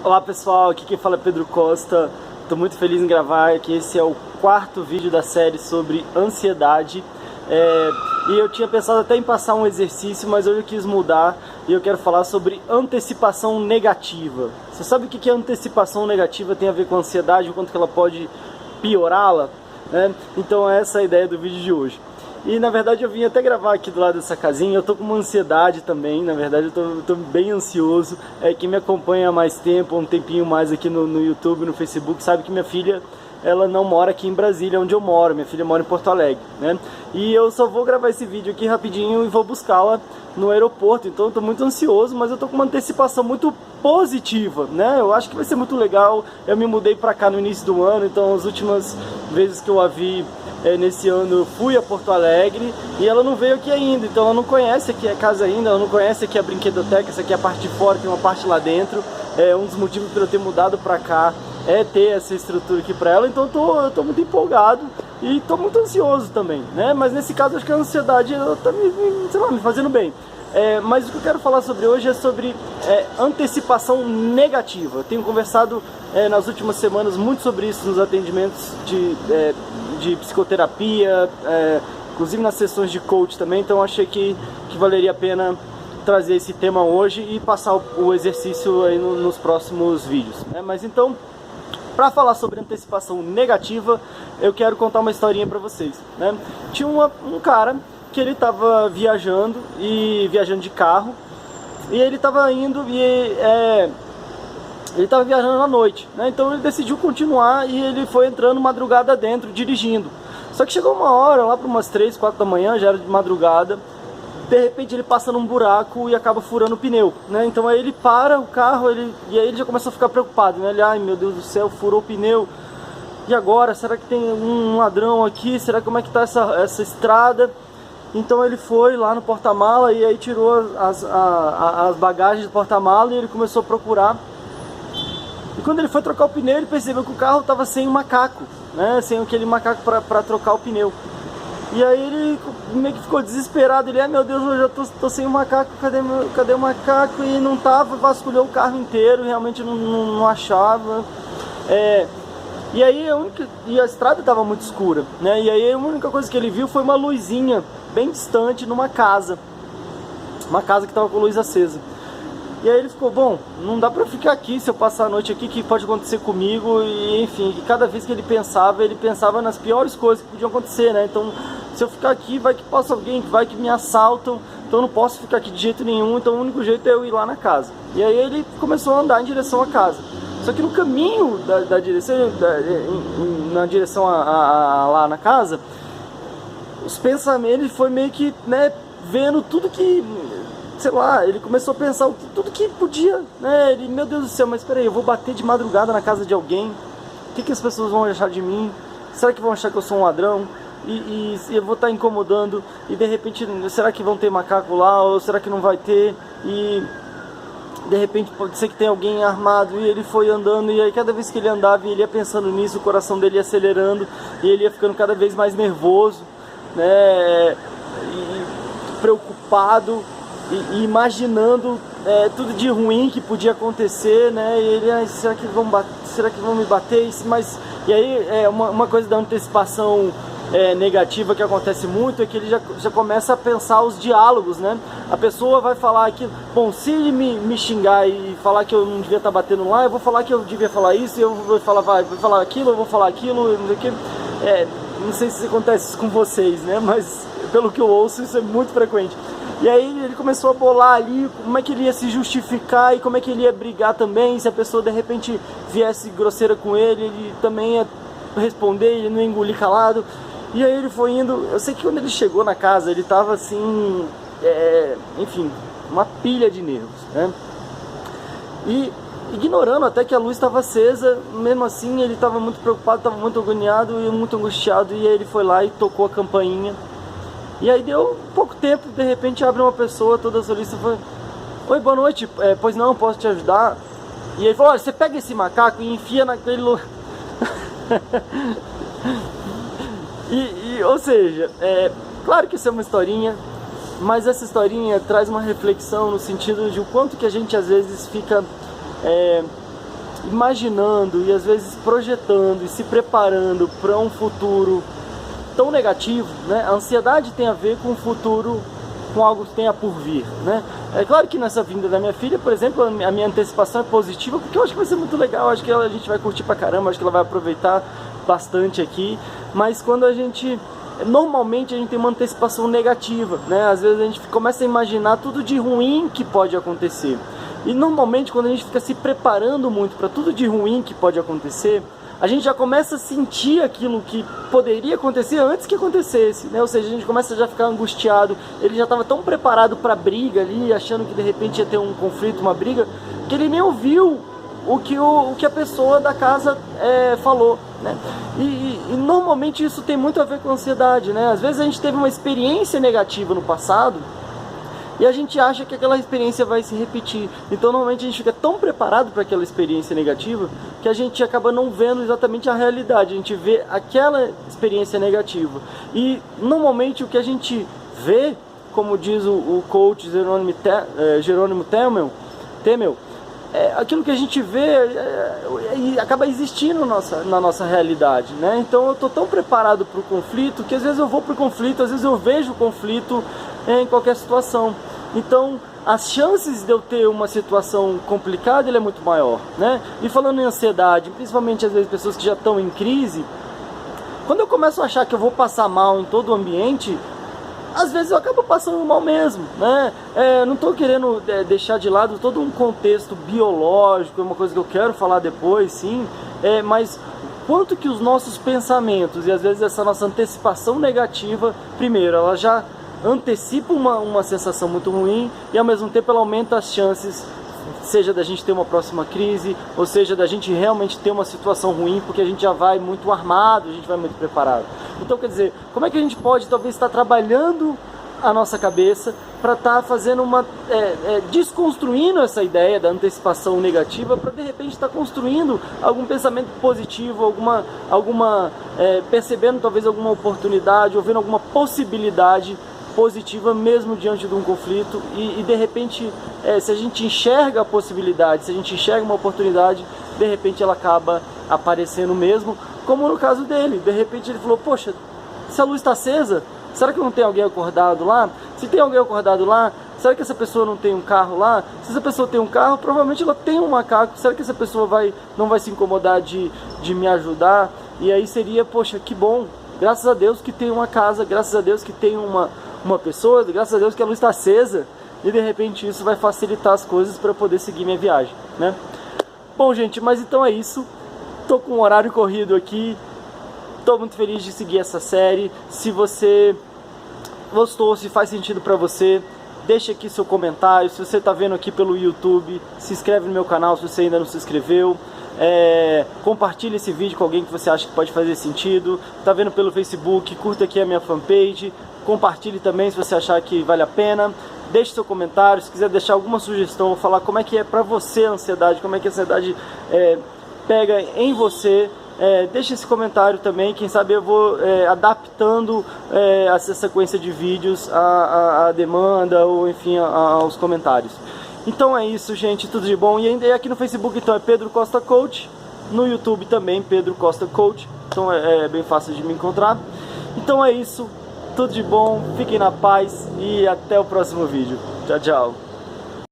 Olá pessoal, aqui quem fala é Pedro Costa. Estou muito feliz em gravar, que esse é o quarto vídeo da série sobre ansiedade. E eu tinha pensado até em passar um exercício, mas hoje eu quis mudar e eu quero falar sobre antecipação negativa. Você sabe o que é antecipação negativa? Tem a ver com ansiedade, o quanto que ela pode piorá-la, né? Então essa é a ideia do vídeo de hoje. E na verdade eu vim até gravar aqui do lado dessa casinha. Eu tô com uma ansiedade também, na verdade eu tô bem ansioso. Quem me acompanha há mais tempo, um tempinho mais aqui no YouTube, no Facebook, sabe que minha filha, ela não mora aqui em Brasília, onde eu moro. Minha filha mora em Porto Alegre, né? E eu só vou gravar esse vídeo aqui rapidinho e vou buscá-la no aeroporto. Então eu tô muito ansioso, mas eu tô com uma antecipação muito positiva, né? Eu acho que vai ser muito legal. Eu me mudei pra cá no início do ano, então as últimas vezes que eu a vi nesse ano eu fui a Porto Alegre e ela não veio aqui ainda, então ela não conhece aqui a casa ainda, ela não conhece aqui a brinquedoteca. Essa aqui é a parte de fora, tem uma parte lá dentro. Um dos motivos para eu ter mudado pra cá é ter essa estrutura aqui pra ela, então eu tô muito empolgado e tô muito ansioso também, né? Mas nesse caso acho que a ansiedade tá me fazendo bem. Mas o que eu quero falar sobre hoje é sobre antecipação negativa. Eu tenho conversado nas últimas semanas muito sobre isso nos atendimentos de psicoterapia, inclusive nas sessões de coach também, então achei que valeria a pena trazer esse tema hoje e passar o exercício aí nos próximos vídeos, né? Mas então, para falar sobre antecipação negativa, eu quero contar uma historinha para vocês, né? Tinha um cara que ele estava viajando de carro, e ele estava indo ele estava viajando à noite, né? Então ele decidiu continuar e ele foi entrando madrugada dentro, dirigindo. Só que chegou uma hora, lá para umas 3, 4 da manhã, já era de madrugada, de repente ele passa num buraco e acaba furando o pneu, né? Então aí ele para o carro, e aí ele já começa a ficar preocupado, né? Ele, ai meu Deus do céu, furou o pneu, e agora? Será que tem um ladrão aqui? Será como é que tá essa estrada? Então ele foi lá no porta-mala e aí tirou as bagagens do porta-mala e ele começou a procurar. E quando ele foi trocar o pneu, ele percebeu que o carro estava sem um macaco, né? Sem aquele macaco para trocar o pneu. E aí ele meio que ficou desesperado. Ele, meu Deus, eu já tô sem o macaco, cadê o macaco? E não tava, vasculhou o carro inteiro, realmente não achava. E aí a estrada estava muito escura, né? E aí a única coisa que ele viu foi uma luzinha bem distante numa casa. Uma casa que estava com a luz acesa. E aí ele ficou, bom, não dá pra ficar aqui, se eu passar a noite aqui, o que pode acontecer comigo? E enfim, cada vez que ele pensava nas piores coisas que podiam acontecer, né? Então, se eu ficar aqui, vai que passa alguém, vai que me assaltam, então eu não posso ficar aqui de jeito nenhum, então o único jeito é eu ir lá na casa. E aí ele começou a andar em direção à casa. Só que no caminho na direção lá na casa, os pensamentos, ele foi meio que, né, vendo tudo que, sei lá, ele começou a pensar tudo que podia, né? Ele, meu Deus do céu, mas peraí, eu vou bater de madrugada na casa de alguém, o que as pessoas vão achar de mim? Será que vão achar que eu sou um ladrão? E eu vou estar incomodando, e de repente, será que vão ter macaco lá, ou será que não vai ter? E de repente pode ser que tenha alguém armado. E ele foi andando, e aí cada vez que ele andava e ele ia pensando nisso, o coração dele ia acelerando, e ele ia ficando cada vez mais nervoso, né? E preocupado, e imaginando tudo de ruim que podia acontecer, né? E ele, será que vão me bater? E aí uma coisa da antecipação negativa que acontece muito é que ele já começa a pensar os diálogos, né? A pessoa vai falar aquilo, bom, se ele me xingar e falar que eu não devia estar batendo lá, eu vou falar que eu devia falar isso, e eu vou falar aquilo, eu vou falar aquilo, não sei o que. Não sei se acontece isso com vocês, né? Mas pelo que eu ouço, isso é muito frequente. E aí ele começou a bolar ali como é que ele ia se justificar e como é que ele ia brigar também. Se a pessoa de repente viesse grosseira com ele também ia responder, ele não ia engolir calado. E aí ele foi indo. Eu sei que quando ele chegou na casa, ele tava assim, enfim, uma pilha de nervos, né? E ignorando até que a luz estava acesa, mesmo assim ele estava muito preocupado, estava muito agoniado e muito angustiado. E aí ele foi lá e tocou a campainha. E aí deu pouco tempo, de repente abre uma pessoa toda solista e fala, oi, boa noite, pois não, posso te ajudar? E ele falou, olha, você pega esse macaco e enfia naquele lugar. Ou seja, claro que isso é uma historinha, mas essa historinha traz uma reflexão no sentido de o quanto que a gente às vezes fica imaginando e às vezes projetando e se preparando para um futuro tão negativo, né? A ansiedade tem a ver com o futuro, com algo que tenha por vir, né? É claro que nessa vinda da minha filha, por exemplo, a minha antecipação é positiva, porque eu acho que vai ser muito legal, acho que a gente vai curtir pra caramba, acho que ela vai aproveitar bastante aqui, mas quando normalmente a gente tem uma antecipação negativa, né? Às vezes a gente começa a imaginar tudo de ruim que pode acontecer, e normalmente quando a gente fica se preparando muito para tudo de ruim que pode acontecer, a gente já começa a sentir aquilo que poderia acontecer antes que acontecesse, né? Ou seja, a gente começa a já ficar angustiado. Ele já estava tão preparado para a briga ali, achando que de repente ia ter um conflito, uma briga, que ele nem ouviu o que a pessoa da casa falou, né? E normalmente isso tem muito a ver com ansiedade, né? Às vezes a gente teve uma experiência negativa no passado, e a gente acha que aquela experiência vai se repetir. Então normalmente a gente fica tão preparado para aquela experiência negativa que a gente acaba não vendo exatamente a realidade. A gente vê aquela experiência negativa. E normalmente o que a gente vê, como diz o coach Jerônimo Temel, aquilo que a gente vê acaba existindo na nossa realidade, né? Então eu estou tão preparado para o conflito que às vezes eu vou para o conflito, às vezes eu vejo o conflito em qualquer situação. Então as chances de eu ter uma situação complicada é muito maior, né? E falando em ansiedade, principalmente às vezes pessoas que já estão em crise, quando eu começo a achar que eu vou passar mal em todo o ambiente, às vezes eu acabo passando mal mesmo, né? Não estou querendo deixar de lado todo um contexto biológico, é uma coisa que eu quero falar depois, sim, mas quanto que os nossos pensamentos e às vezes essa nossa antecipação negativa, primeiro, ela já antecipa uma sensação muito ruim e ao mesmo tempo ela aumenta as chances, seja da gente ter uma próxima crise, ou seja, da gente realmente ter uma situação ruim, porque a gente já vai muito armado, a gente vai muito preparado. Então, quer dizer, como é que a gente pode talvez estar trabalhando a nossa cabeça para estar fazendo desconstruindo essa ideia da antecipação negativa, para de repente estar construindo algum pensamento positivo, percebendo talvez alguma oportunidade, ou vendo alguma possibilidade positiva mesmo diante de um conflito e de repente, se a gente enxerga a possibilidade, se a gente enxerga uma oportunidade, de repente ela acaba aparecendo mesmo, como no caso dele. De repente ele falou, poxa, se a luz está acesa, será que não tem alguém acordado lá? Se tem alguém acordado lá, será que essa pessoa não tem um carro lá? Se essa pessoa tem um carro, provavelmente ela tem um macaco. Será que essa pessoa não vai se incomodar de me ajudar? E aí seria, poxa, que bom, graças a Deus que tem uma casa, graças a Deus que tem uma pessoa, graças a Deus que a luz está acesa, e de repente isso vai facilitar as coisas para poder seguir minha viagem, né? Bom, gente, mas então é isso. Tô com um horário corrido aqui, tô muito feliz de seguir essa série. Se você gostou, se faz sentido para você, deixa aqui seu comentário. Se você tá vendo aqui pelo YouTube, se inscreve no meu canal se você ainda não se inscreveu. Compartilhe esse vídeo com alguém que você acha que pode fazer sentido. Tá vendo pelo Facebook, curta aqui a minha fanpage. Compartilhe também se você achar que vale a pena. Deixe seu comentário, se quiser deixar alguma sugestão, falar como é que é pra você a ansiedade, como é que a ansiedade pega em você. Deixe esse comentário também, quem sabe eu vou adaptando essa sequência de vídeos à demanda ou enfim aos comentários. Então é isso, gente, tudo de bom. E ainda aqui no Facebook então é Pedro Costa Coach, no YouTube também Pedro Costa Coach, então é bem fácil de me encontrar. Então é isso, tudo de bom, fiquem na paz e até o próximo vídeo. Tchau, tchau.